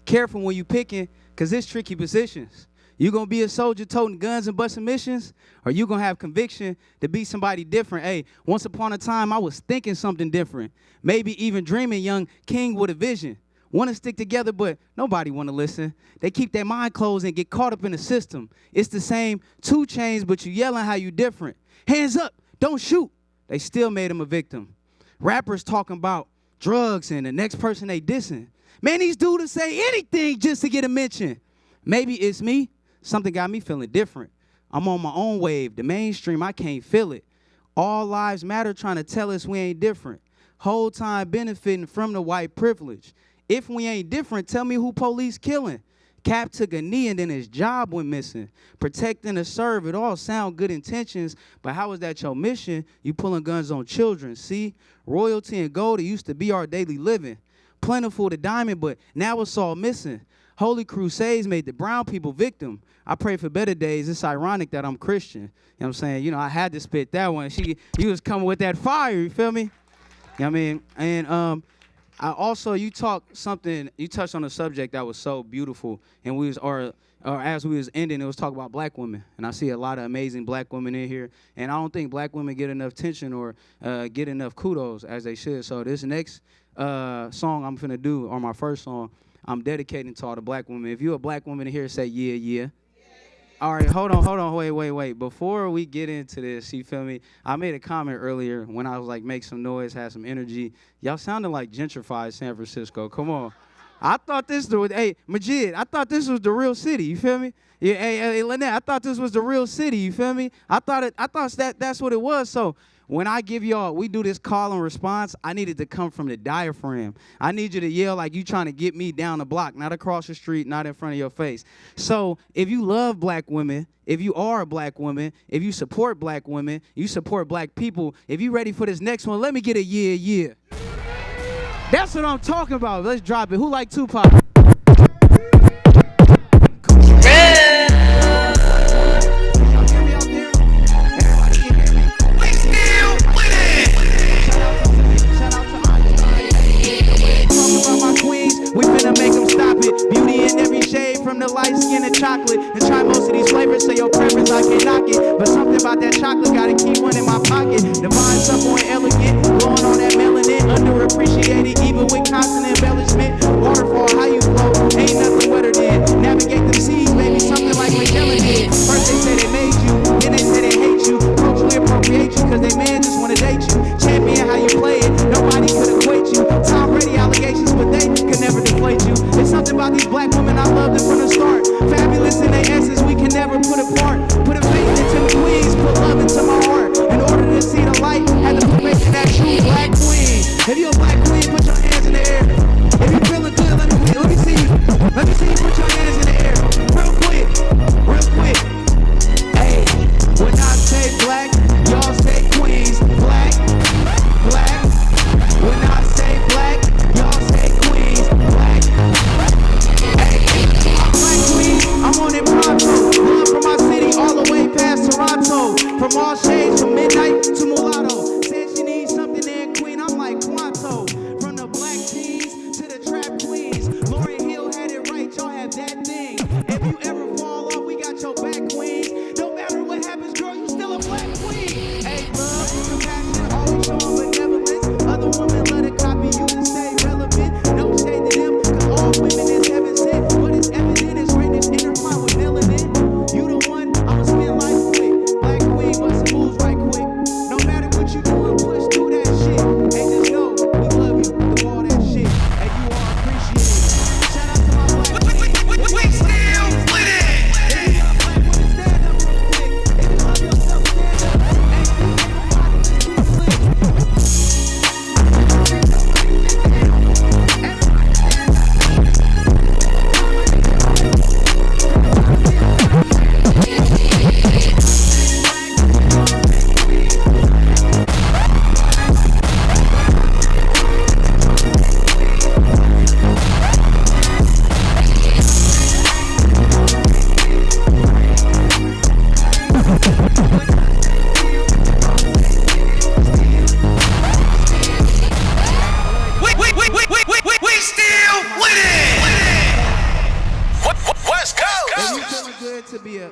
Careful when you picking, because it's tricky positions. You going to be a soldier toting guns and busting missions? Or you going to have conviction to be somebody different? Hey, once upon a time, I was thinking something different. Maybe even dreaming young king with a vision. Want to stick together, but nobody want to listen. They keep their mind closed and get caught up in the system. It's the same 2 Chainz, but you yelling how you different. Hands up, don't shoot. They still made him a victim. Rappers talking about drugs and the next person they dissing. Man, these dudes say anything just to get a mention. Maybe it's me. Something got me feeling different. I'm on my own wave. The mainstream, I can't feel it. All lives matter trying to tell us we ain't different. Whole time benefiting from the white privilege. If we ain't different, tell me who police killing. Cap took a knee and then his job went missing. Protect and to serve, it all sound good intentions, but how is that your mission? You pulling guns on children, see? Royalty and gold, it used to be our daily living. Plentiful to diamond, but now it's all missing. Holy crusades made the brown people victim. I pray for better days. It's ironic that I'm Christian. You know what I'm saying? You know, I had to spit that one. He was coming with that fire, you feel me? You know what I mean? And I also, you touched on a subject that was so beautiful, and as we was ending, it was talking about black women, and I see a lot of amazing black women in here, and I don't think black women get enough attention or get enough kudos as they should. So this next song I'm finna do, or my first song, I'm dedicating to all the black women. If you're a black woman in here, say yeah, yeah. All right, hold on, wait. Before we get into this, you feel me? I made a comment earlier when I was like, make some noise, have some energy. Y'all sounded like gentrified San Francisco. Come on. I thought this was, hey, Majid, I thought this was the real city. You feel me? Yeah, hey, Lynette, I thought this was the real city. You feel me? I thought that's what it was. So when I give y'all, we do this call and response, I need it to come from the diaphragm. I need you to yell like you trying to get me down the block, not across the street, not in front of your face. So if you love black women, if you are a black woman, if you support black women, you support black people, if you ready for this next one, let me get a yeah, yeah. That's what I'm talking about. Let's drop it. Who like Tupac? From the light skin and chocolate, and try most of these flavors, so your preference I can't knock it. But something about that chocolate, gotta keep one in my pocket. Divine, simple, and elegant, blowing on that melanin, underappreciated, even with constant embellishment. Waterfall, how you flow, ain't nothing wetter than navigate them seas, baby, something like Magellan did. First they say they made you, then they say they hate you, culturally appropriate you, cause they man just wanna date you. Champion how you play it, nobody could equate you. Tom Brady allegations, but they could never deflate you. It's something about these black women, I love them from the start. Fabulous in their essence, we can never put apart. Put a faith into the queens, put love into my heart. In order to see the light, had to put faith in that true black queen. If you're a black queen, put your hands in the air. If you're feeling good, let me see you. Let me see you put your hands in the air. Real quick, real quick. Hey, when I say black, y'all say queens. Black, black. When I say black, y'all say queens. Black. I'm on it pronto, love from my city all the way past Toronto. From all shades, from midnight to mulatto. Said she needs something in Queen, I'm like Quanto. From the black teens to the trap queens. Lauryn Hill had it right, y'all have that thing. If you ever fall off, we got your back, queens. No matter what happens, girl, you still a black queen. Hey, love, compassion, always showing benevolence. Other women let it copy you to stay relevant. No shade to them, cause all women is heaven sent. But it's evident it's greatness intertwined with melanin. You the one, I'ma spin life quick. Black queen, but some moves right quick. No matter what you doing, push through that shit. Hey, just know, we love you through all that shit. And you are appreciated. Shout out to my black queen. We still with it. If you got black women, stand up real quick. If you love yourself, stand up. Hey, you ain't nobody, let's keep it lit.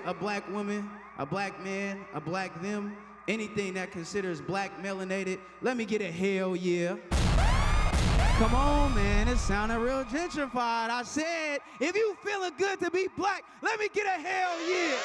A black woman, a black man, a black them, anything that considers black melanated, let me get a hell yeah. Come on, man, it sounded real gentrified. I said, if you feeling good to be black, let me get a hell yeah.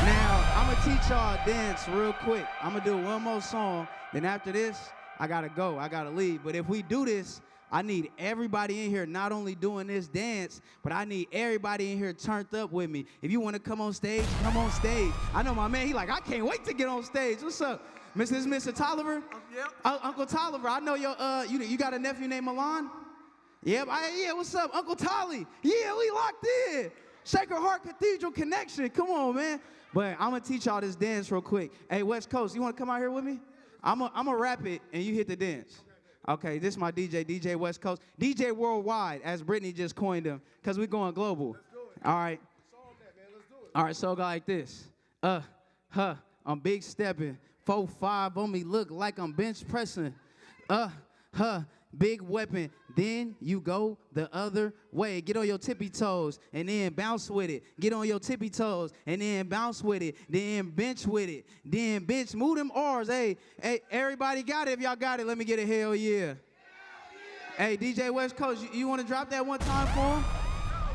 Now, I'm gonna teach y'all a dance real quick. I'm gonna do one more song, then after this, I gotta go, I gotta leave. But if we do this, I need everybody in here not only doing this dance, but I need everybody in here turned up with me. If you want to come on stage, come on stage. I know my man, he like, I can't wait to get on stage. What's up? Mr. Tolliver? Yep. Uncle Tolliver, I know your, you got a nephew named Milan? Yep, yeah, what's up? Uncle Tolly. Yeah, we locked in. Sacred Heart Cathedral Connection. Come on, man. But I'm going to teach y'all this dance real quick. Hey, West Coast, you want to come out here with me? I'm going to rap it, and you hit the dance. Okay, this is my DJ West Coast. DJ Worldwide, as Brittany just coined him, because we're going global. Let's do it. All right. Let's do it. All right, so go like this. I'm big stepping. 4'5" on me, look like I'm bench pressing. Big weapon. Then you go the other way. Get on your tippy toes and then bounce with it. Get on your tippy toes and then bounce with it. Then bench with it. Then bench. Move them R's. Hey, everybody got it? If y'all got it, let me get a hell yeah. Hey, DJ West Coast, you want to drop that one time for him?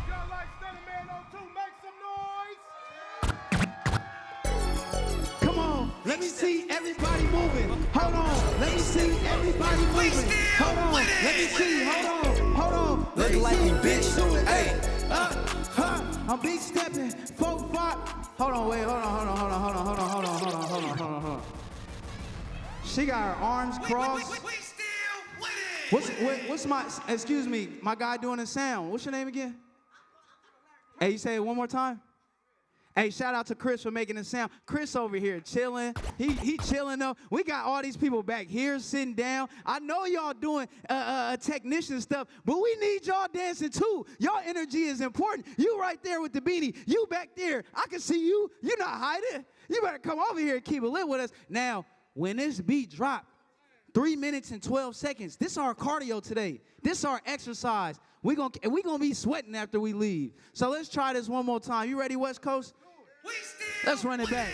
Y'all like Stunning Man on 2, make some noise. Come on, let me see everybody moving. Hold on, let me see everybody moving. Hold on, let me see, hold on. Let me see, bitch. Hey, I'm big stepping, 4'5". Hold on, wait, hold on. She got her arms crossed. What's my, excuse me, my guy doing the sound. What's your name again? Hey, you say it one more time? Hey, shout out to Chris for making the sound. Chris over here chilling. He chilling though. We got all these people back here sitting down. I know y'all doing technician stuff, but we need y'all dancing too. Y'all energy is important. You right there with the beanie. You back there. I can see you. You're not hiding. You better come over here and keep it lit with us. Now, when this beat drop, 3 minutes and 12 seconds. This is our cardio today. This is our exercise. We gonna be sweating after we leave. So let's try this one more time. You ready, West Coast? Let's run it back.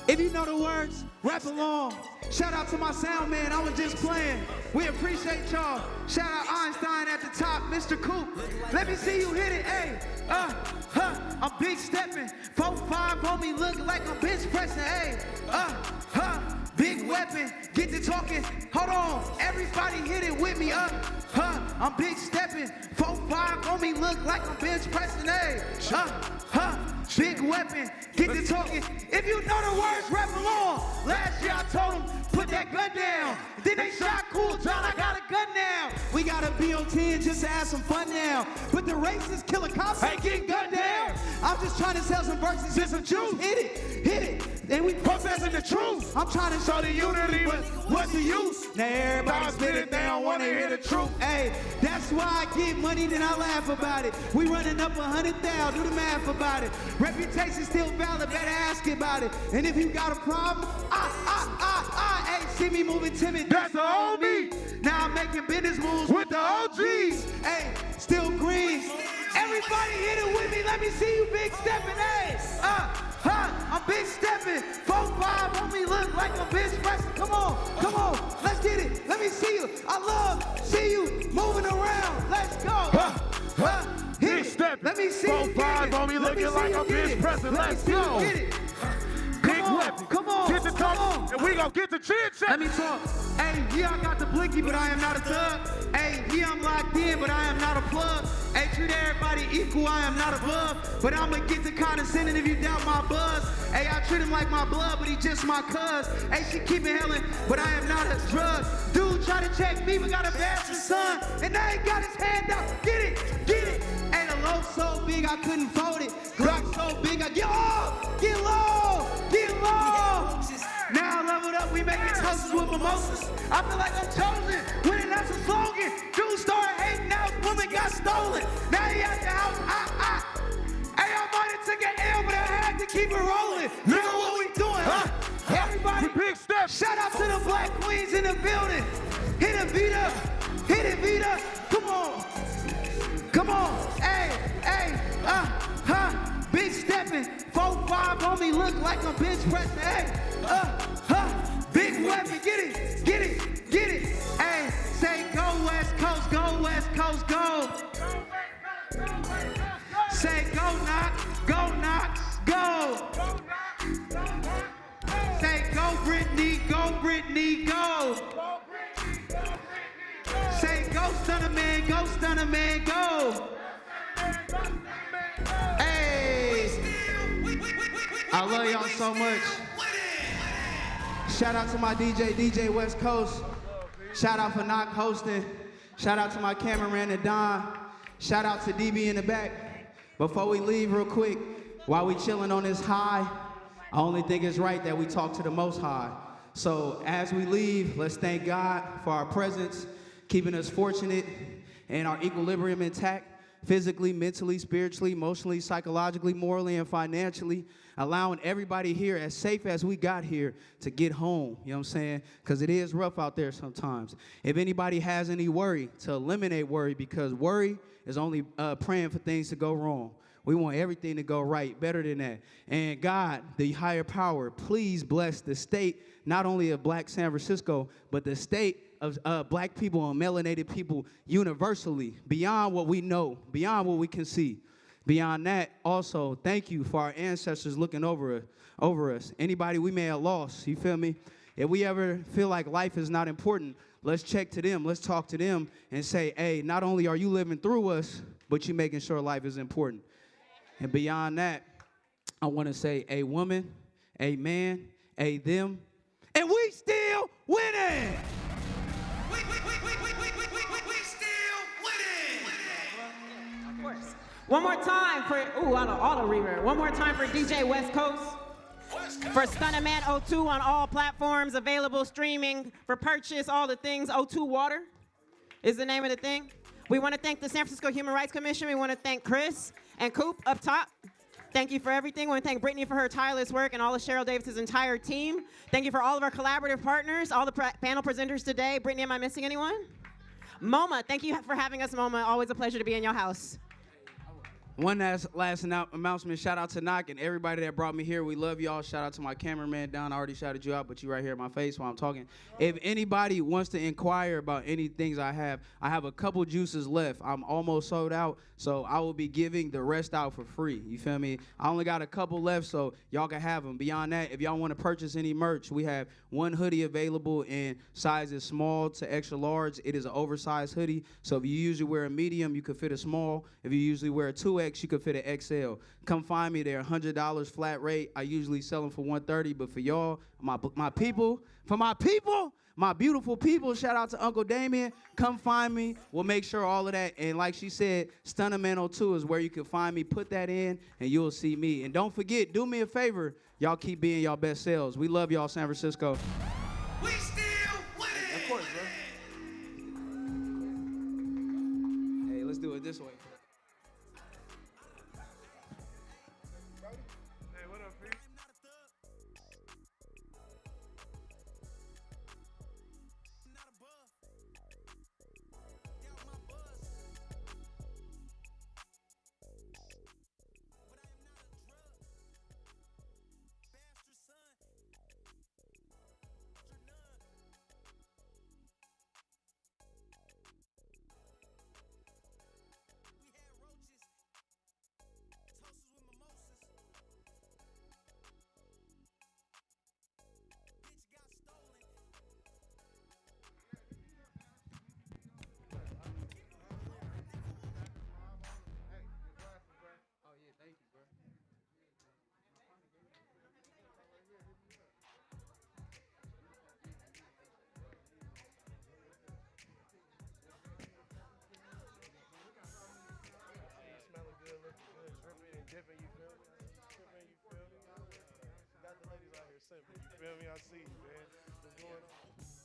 If you know the words, rap along. Shout out to my sound man. I was just playing. We appreciate y'all. Shout out Einstein at the top, Mr. Coop. Let me see you hit it. Hey, I'm big stepping. 4'5" on me, look like I'm bench pressing. Hey, big weapon. Get to talking. Hold on. Everybody hit it with me. I'm big stepping. 4'5" on me, look like I'm bench pressing. Hey, big weapon. Get to talking. If you know the words, rap along. Last year I told them, put that gun down. Then they shot Cool John, I got a gun now. We got a BO10 just to have some fun now. But the racist killer cops ain't getting gunned down. I'm just trying to sell some verses and some juice. Hit it. Then we professing the truth. I'm trying to show the unity, but what's the use? Now everybody spit it, they don't want to hear the truth. Hey, that's why I get money, then I laugh about it. We running up 100,000, do the math about it. Reputation still valid, better ask about it. And if you got a problem, hey, see me moving timid, that's the old me. Now I'm making business moves with the OGs. Hey, still green. Everybody hit it with me, let me see you big stepping, hey. I'm big stepping. 4'5" on me, look like a bitch pressing. Come on, let's get it. Let me see you. I love see you moving around. Let's go. Hit it. Let me see you. 4'5" on me, looking like a bitch pressing. Let's go. Big weapon. Come on. Get the talk, and we gonna get the chin check. Let me talk. Hey, yeah, I got the blinky, but I am not a thug. Hey, yeah, I'm locked in, but I am not a plug. Hey, treat everybody equal, I am not above. But I'ma get to condescending if you doubt my buzz. Hey, I treat him like my blood, but he just my cuz. Hey, she keep it hellin', but I am not a drug. Dude try to check me, but got a bastard son. And I ain't got his hand out. Get it. Hey, the low so big, I couldn't fold it. Glock so big, I get low. Now I leveled up, we making toasts with mimosas. I feel like I'm chosen, winning that's a slogan. Dude started hating out, woman got stolen. Now he at the house, Hey, I might have took an L, but I had to keep it rolling. Look at what we doing, Everybody, big step. Shout out to the black queens in the building. Hit it, Vita. Come on. Hey, big stepping. 4'5" on me, look like a bench pressing. Hey, big weapon. Get it. Hey, say go West Coast, go. Say go knock, go. Say go Brittany, go. Say go stunner man, go. Hey, I love y'all so much. Shout out to my DJ West Coast. Shout out for not hosting. Shout out to my cameraman and Don. Shout out to DB in the back. Before we leave real quick, while we chilling on this high, I only think it's right that we talk to the Most High. So as we leave, let's thank God for our presence, keeping us fortunate and our equilibrium intact, physically, mentally, spiritually, emotionally, psychologically, morally, and financially, allowing everybody here, as safe as we got here, to get home, you know what I'm saying? Because it is rough out there sometimes. If anybody has any worry, to eliminate worry, because worry is only praying for things to go wrong. We want everything to go right, better than that. And God, the higher power, please bless the state, not only of Black San Francisco, but the state of Black people and melanated people universally, beyond what we know, beyond what we can see. Beyond that, also, thank you for our ancestors looking over us. Anybody we may have lost, you feel me? If we ever feel like life is not important, let's check to them, let's talk to them and say, hey, not only are you living through us, but you're making sure life is important. And beyond that, I want to say a woman, a man, a them, and we still winning! We still winning! Of course. One more time for, auto reverb. One more time for DJ West Coast. For Stunna Man 02 on all platforms, available streaming for purchase, all the things. 02 Water is the name of the thing. We want to thank the San Francisco Human Rights Commission. We want to thank Chris and Coop up top. Thank you for everything. We want to thank Brittany for her tireless work and all of Cheryl Davis's entire team. Thank you for all of our collaborative partners, all the panel presenters today. Brittany, am I missing anyone? MoMA, thank you for having us, MoMA. Always a pleasure to be in your house. One last announcement. Shout out to Knock and everybody that brought me here. We love y'all. Shout out to my cameraman, Don. I already shouted you out, but you right here in my face while I'm talking. If anybody wants to inquire about any things I have a couple juices left. I'm almost sold out, so I will be giving the rest out for free. You feel me? I only got a couple left, so y'all can have them. Beyond that, if y'all want to purchase any merch, we have one hoodie available in sizes small to extra large. It is an oversized hoodie, so if you usually wear a medium, you could fit a small. If you usually wear a 2X, you could fit an XL. Come find me. They're $100 flat rate. I usually sell them for $130, but for y'all, my people, my beautiful people, shout out to Uncle Damien. Come find me. We'll make sure all of that. And like she said, Stunna Man 02 is where you can find me. Put that in, and you'll see me. And don't forget, do me a favor. Y'all keep being y'all best selves. We love y'all, San Francisco. We still winning. Of course, bro. Hey, let's do it this way. Hey, what up, Pete? Dipping, you feel me? Tripping, you feel me? Got the ladies out here simping, you feel me? I see you, man. What's going on?